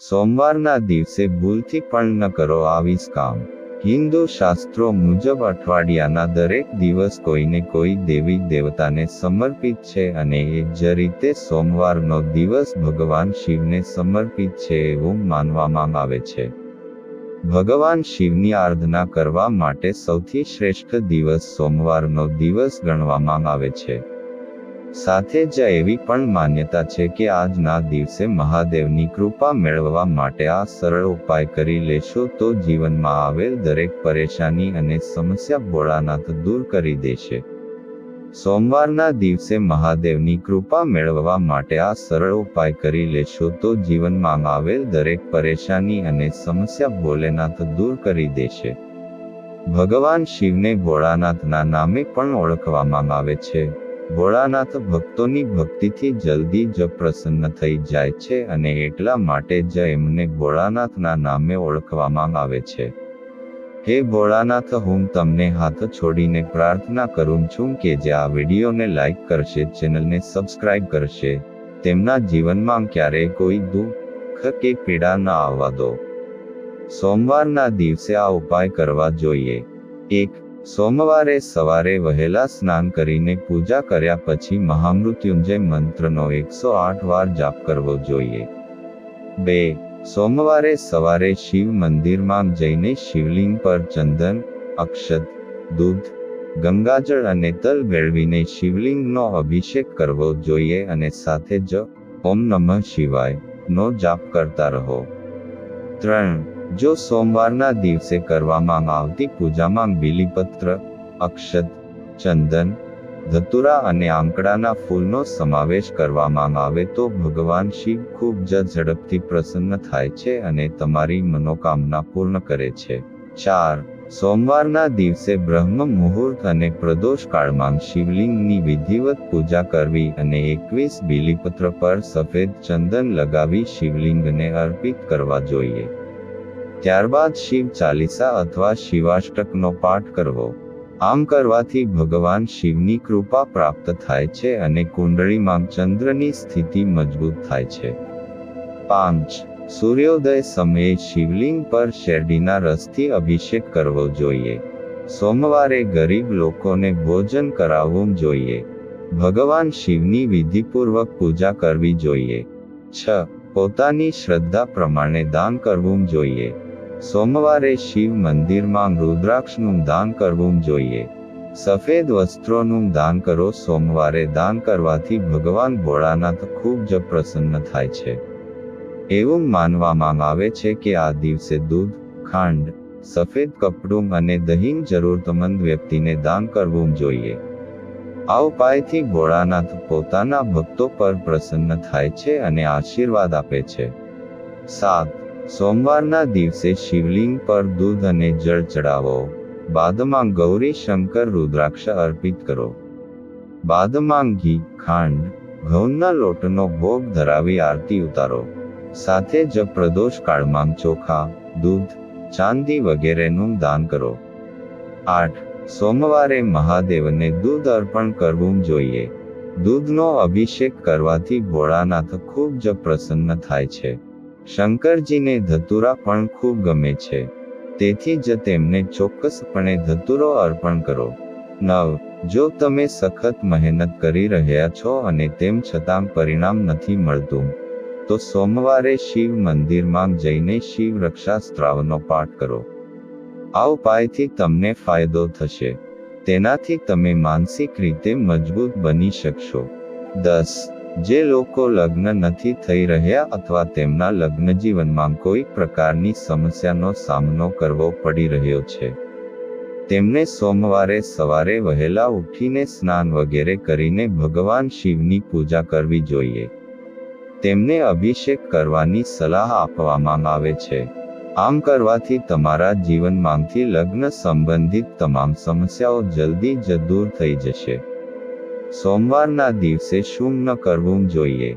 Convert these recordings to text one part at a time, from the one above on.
સોમવારના દિવસે ભૂલથી પણ ન કરો આવીસ કામ. હિન્દુ શાસ્ત્રો મુજબ અઠવાડિયાના દરેક દિવસ કોઈને કોઈ દેવી દેવતાને સમર્પિત છે અને એ જ રીતે સોમવારનો દિવસ ભગવાન શિવને સમર્પિત છે એવું માનવામાં આવે છે. ભગવાન શિવની આરાધના કરવા માટે સૌથી શ્રેષ્ઠ દિવસ સોમવારનો દિવસ ગણવામાં આવે છે. સાથે જ એવી પણ માન્યતા છે કે આજના દિવસે મહાદેવની કૃપા મેળવવા માટે આ સરળ ઉપાય કરી લેશો તો જીવનમાં આવેલ દરેક પરેશાની અને સમસ્યા ભોળાનાથ દૂર કરી દેશે. સોમવારના દિવસે મહાદેવની કૃપા મેળવવા માટે આ સરળ ઉપાય કરી લેશો તો જીવનમાં આવેલ દરેક પરેશાની અને સમસ્યા ભોલેનાથ દૂર કરી દેશે. ભગવાન શિવને ભોળાનાથના નામે પણ ઓળખવામાં આવે છે. ભોળાનાથ ભક્તોની ભક્તિથી જલ્દી જ પ્રસન્ન થઈ જાય છે અને એટલા માટે જ એમને ભોળાનાથના નામે ઓળખવામાં આવે છે. હે ભોળાનાથ, હું તમને હાથ છોડીને પ્રાર્થના કરું છું કે જે આ વિડીયોને લાઈક કરશે, ચેનલને સબસ્ક્રાઇબ કરશે, તેમના જીવનમાં ક્યારેય કોઈ દુઃખ કે પીડા ન આવવા દો. સોમવારના દિવસે આ ઉપાય કરવા જોઈએ. 1. સોમવારે સવારે વહેલા સ્નાન કરીને પૂજા કર્યા પછી મહામૃત્યુંજય મંત્રનો 108 વાર જાપ કરવો જોઈએ. 2. સોમવારે સવારે શિવ મંદિરમાં જઈને શિવલિંગ પર ચંદન, અક્ષત, દૂધ, ગંગાજળ અને તલ ભેળવીને શિવલિંગનો અભિષેક કરવો જોઈએ અને સાથે જ ઓમ નમઃ શિવાય નો જાપ કરતા રહો. 3. જો સોમવારના દિવસે કરવામાં આવતી પૂજામાં બીલીપત્ર, અક્ષત, ચંદન, ધતુરા અને આંકડાના ફૂલનો સમાવેશ કરવામાં આવે તો ભગવાન શિવ ખૂબ જ ઝડપથી પ્રસન્ન થાય છે અને તમારી મનોકામના પૂર્ણ કરે છે. 4. સોમવારના દિવસે બ્રહ્મ મુહૂર્ત અને પ્રદોષ કાળમાં શિવલિંગની વિધિવત પૂજા કરવી અને 21 બીલીપત્ર પર સફેદ ચંદન લગાવી શિવલિંગને અર્પિત કરવા જોઈએ. ત્યારબાદ શિવ ચાલીસા અથવા શિવાષ્ટકનો પાઠ કરવો. આમ કરવાથી ભગવાન શિવની કૃપા પ્રાપ્ત થાય છે અને કુંડળીમાં ચંદ્રની સ્થિતિ મજબૂત થાય છે. 5. સૂર્યોદય સમયે શિવલિંગ પર શેરડીના રસથી અભિષેક કરવો જોઈએ. સોમવારે ગરીબ લોકોને ભોજન કરાવવું જોઈએ. ભગવાન શિવની વિધિપૂર્વક પૂજા કરવી જોઈએ. 6. પોતાની શ્રદ્ધા પ્રમાણે દાન કરવું જોઈએ. સોમવારે શિવ મંદિરમાં રુદ્રાક્ષનું દાન કરવું જોઈએ. સફેદ વસ્ત્રોનું દાન કરો. સોમવારે દાન કરવાથી ભગવાન ભોળાનાથ ખૂબ જ પ્રસન્ન થાય છે. એવું માનવામાં આવે છે કે આ દિવસે દૂધ, ખાંડ, સફેદ કપડું અને દહીં જરૂરતમંદ વ્યક્તિને દાન કરવું જોઈએ. આ ઉપાયથી ભોળાનાથ પોતાના ભક્તો પર પ્રસન્ન થાય છે અને આશીર્વાદ આપે છે. 7. સોમવારના દિવસે શિવલિંગ પર દૂધ અને જળ ચડાવો. બાદમાં ગૌરી શંકર રુદ્રાક્ષ અર્પિત કરો. બાદમાં ઘી, ખાંડ, ઘઉંના લોટનો ભોગ ધરાવી આરતી ઉતારો. સાથે જ પ્રદોષ કાળમાં ચોખા, દૂધ, ચાંદી વગેરેનું દાન કરો. 8. સોમવારે મહાદેવને દૂધ અર્પણ કરવું જોઈએ. દૂધનો અભિષેક કરવાથી ભોળાનાથ ખૂબ જ પ્રસન્ન થાય છે. શંકરજીને ધતુરા પણ ખૂબ ગમે છે. તેથી જ તેમને ચોક્કસપણે ધતુરો અર્પણ કરો. 9. જો તમે સખત મહેનત કરી રહ્યા છો અને તેમ છતાં પરિણામ નથી મળતું, તો સોમવારે શિવ મંદિરમાં જઈને શિવ રક્ષા સ્ત્રાવનો પાઠ કરો. આ ઉપાયથી તમને ફાયદો થશે. તેનાથી તમે માનસિક રીતે મજબૂત બની શકશો. 10. જે લોકો લગ્ન નથી થઈ રહ્યા અથવા તેમના લગ્ન જીવનમાં કોઈ પ્રકારની સમસ્યાનો સામનો કરવો પડી રહ્યો છે, તેમને સોમવારે સવારે વહેલા ઉઠીને સ્નાન વગેરે કરીને ભગવાન શિવની પૂજા કરવી જોઈએ. તેમને અભિષેક કરવાની સલાહ આપવામાં આવે છે. આમ કરવાથી તમારા જીવનમાંથી લગ્ન સંબંધિત તમામ સમસ્યાઓ જલ્દી જ દૂર થઈ જશે. સોમવારના દિવસે શું ન કરવું જોઈએ?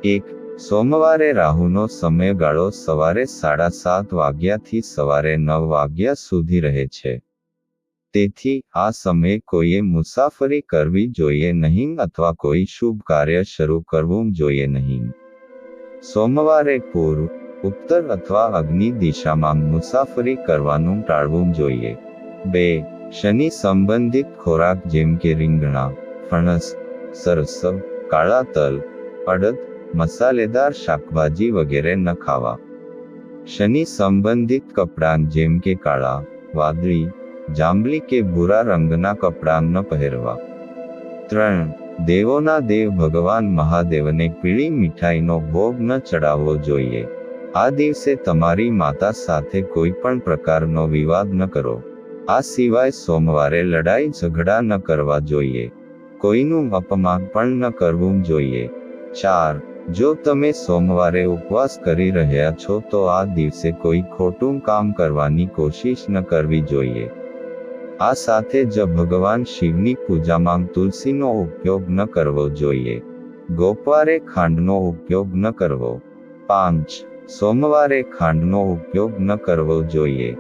1. સોમવારે રાહુનો સમયગાળો સવારે 7:30 વાગ્યાથી સવારે 9 વાગ્યા સુધી રહે છે. તેથી આ સમયે કોઈએ મુસાફરી કરવી જોઈએ નહીં અથવા કોઈ શુભ કાર્ય શરૂ કરવું જોઈએ નહીં. સોમવારે પૂર્વ, ઉત્તર અથવા અગ્નિ દિશામાં મુસાફરી કરવાનું ટાળવું જોઈએ. 2. શનિ સંબંધિત ખોરાક જેમ કે રીંગણા, ફણસ, સરસવ, કાળા તલ, અડદ, મસાલેદાર શાકભાજી વગેરે ન ખાવા. શનિ સંબંધિત કપડાં જેમ કે કાળા, વાદળી, જાંબલી કે ભૂરા રંગના કપડાં ન પહેરવા. 3. દેવોના દેવ ભગવાન મહાદેવને પીળી મીઠાઈનો ભોગ ન ચડાવવો જોઈએ. આ દિવસે તમારી માતા સાથે કોઈ પણ પ્રકારનો વિવાદ ન કરો. આ સિવાય સોમવારે લડાઈ ઝઘડા ન કરવા જોઈએ. કોઈનું અપમાન પણ ન કરવું જોઈએ. 4. જો તમે સોમવારે ઉપવાસ કરી રહ્યા છો તો આ દિવસે કોઈ ખોટું કામ કરવાની કોશિશ ન કરવી જોઈએ. આ સાથે જ ભગવાન શિવની પૂજામાં તુલસીનો ઉપયોગ ન કરવો જોઈએ. ગોપવારે ખાંડનો ઉપયોગ ન કરવો. 5. સોમવારે ખાંડનો ઉપયોગ ન કરવો જોઈએ.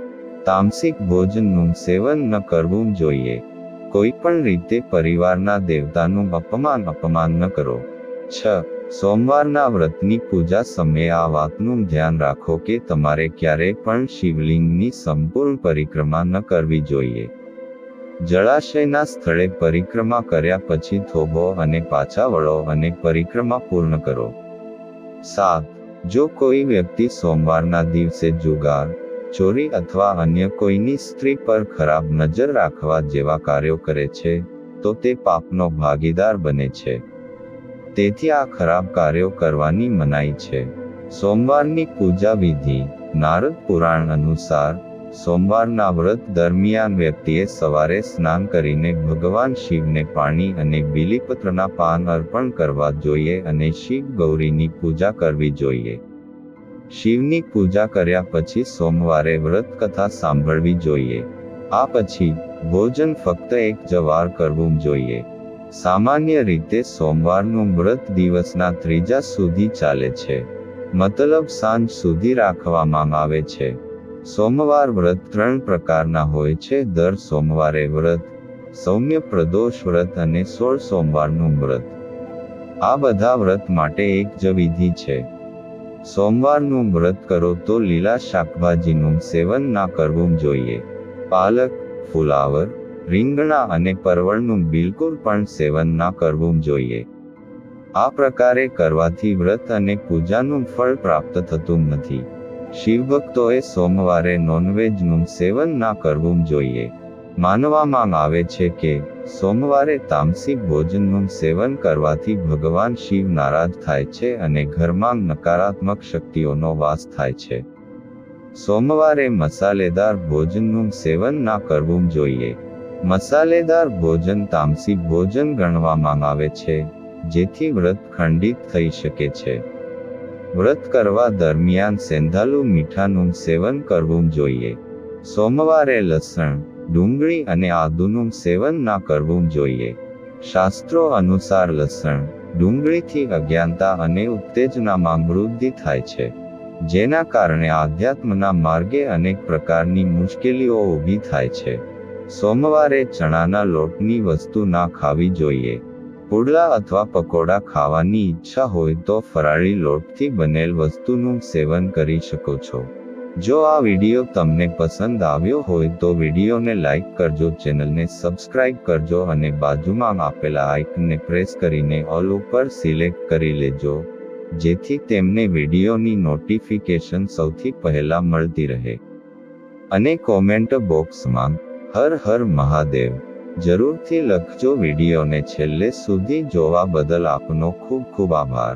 તામસિક ભોજનનું સેવન ન કરવું જોઈએ. કોઈ પણ રીતે પરિવારના દેવતાનું અપમાન ન કરો. 6. સોમવારના વ્રતની પૂજા સમયે આ વાતનું ધ્યાન રાખો કે તમારે ક્યારેય પણ શિવલિંગની સંપૂર્ણ પરિક્રમા ન કરવી જોઈએ. જળાશયના સ્થળે પરિક્રમા કર્યા પછી થોભો અને પાછા વળો અને પરિક્રમા પૂર્ણ કરો. 7. જો કોઈ વ્યક્તિ સોમવારના દિવસે જુગાર, ચોરી અથવા અન્ય કોઈની સ્ત્રી પર ખરાબ નજર રાખવા જેવા કાર્યો કરે છે, તો તે પાપનો ભાગીદાર બને છે. તેથી આ ખરાબ કાર્યો કરવાની મનાઈ છે. સોમવારની પૂજા વિધિ. નારદ પુરાણ અનુસાર, સોમવારના વ્રત દરમિયાન વ્યક્તિએ સવારે સ્નાન કરીને ભગવાન શિવને પાણી અને બીલીપત્રના પાન અર્પણ કરવા જોઈએ અને શિવ ગૌરીની પૂજા કરવી જોઈએ. શિવની પૂજા કર્યા પછી સોમવારે વ્રત કથા સાંભળવી જોઈએ. આ પછી ભોજન ફક્ત એક જ વાર કરવું જોઈએ. સામાન્ય રીતે સોમવારનું વ્રત દિવસના ત્રીજા સુધી ચાલે છે. મતલબ સાંજ સુધી રાખવામાં આવે છે. સોમવાર વ્રત 3 પ્રકારના હોય છે: દર સોમવારે વ્રત, સૌમ્ય પ્રદોષ વ્રત અને 16 સોમવારનું વ્રત. આ બધા વ્રત માટે એક જ વિધિ છે. સોમવારનું વ્રત કરો તો લીલા શાકભાજીનું સેવન ના કરવું જોઈએ. પાલક, ફુલાવર, રીંગણા અને પરવળનું બિલકુલ પણ સેવન ના કરવું જોઈએ. આ પ્રકારે કરવાથી વ્રત અને પૂજાનું ફળ પ્રાપ્ત થતું નથી. શિવભક્તોએ સોમવારે નોનવેજનું સેવન ના કરવું જોઈએ. માનવામાં આવે છે કે સોમવારે તામસિક ભોજનનું સેવન કરવાથી ભગવાન શિવ નારાજ થાય છે અને ઘરમાં નકારાત્મક શક્તિઓનો વાસ થાય છે. સોમવારે મસાલેદાર ભોજનનું સેવન ના કરવું જોઈએ. મસાલેદાર ભોજન તામસિક ભોજન ગણવામાં આવે છે, જેથી વ્રત ખંડિત થઈ શકે છે. વ્રત કરવા દરમિયાન સેંધાલું મીઠાનું સેવન કરવું જોઈએ. સોમવારે લસણ, ડુંગળી અને આદુનું સેવન ના કરવું જોઈએ. શાસ્ત્રો અનુસાર લસણ, ડુંગળીથી અજ્ઞાનતા અને ઉત્તેજનામાં વૃદ્ધિ થાય છે, જેના કારણે આધ્યાત્મના માર્ગે અનેક પ્રકારની મુશ્કેલીઓ ઊભી થાય છે. સોમવારે ચણાના લોટની વસ્તુ ના ખાવી જોઈએ. પુડલા અથવા પકોડા ખાવાની ઈચ્છા હોય તો ફરાળી લોટથી બનેલ વસ્તુનું સેવન કરી શકો છો. જો આ વિડીયો તમને પસંદ આવ્યો હોય તો વિડીયોને લાઈક કરજો, ચેનલને સબસ્ક્રાઇબ કરજો અને બાજુમાં આપેલા આઇકનને પ્રેસ કરીને ઓલ ઉપર સિલેક્ટ કરી લેજો, જેથી તેમને વિડીયોની નોટિફિકેશન સૌથી પહેલા મળતી રહે. અને કોમેન્ટ બોક્સમાં હર હર મહાદેવ જરૂરથી લખજો. વિડીયોને છેલ્લે સુધી જોવા બદલ આપનો ખૂબ ખૂબ આભાર.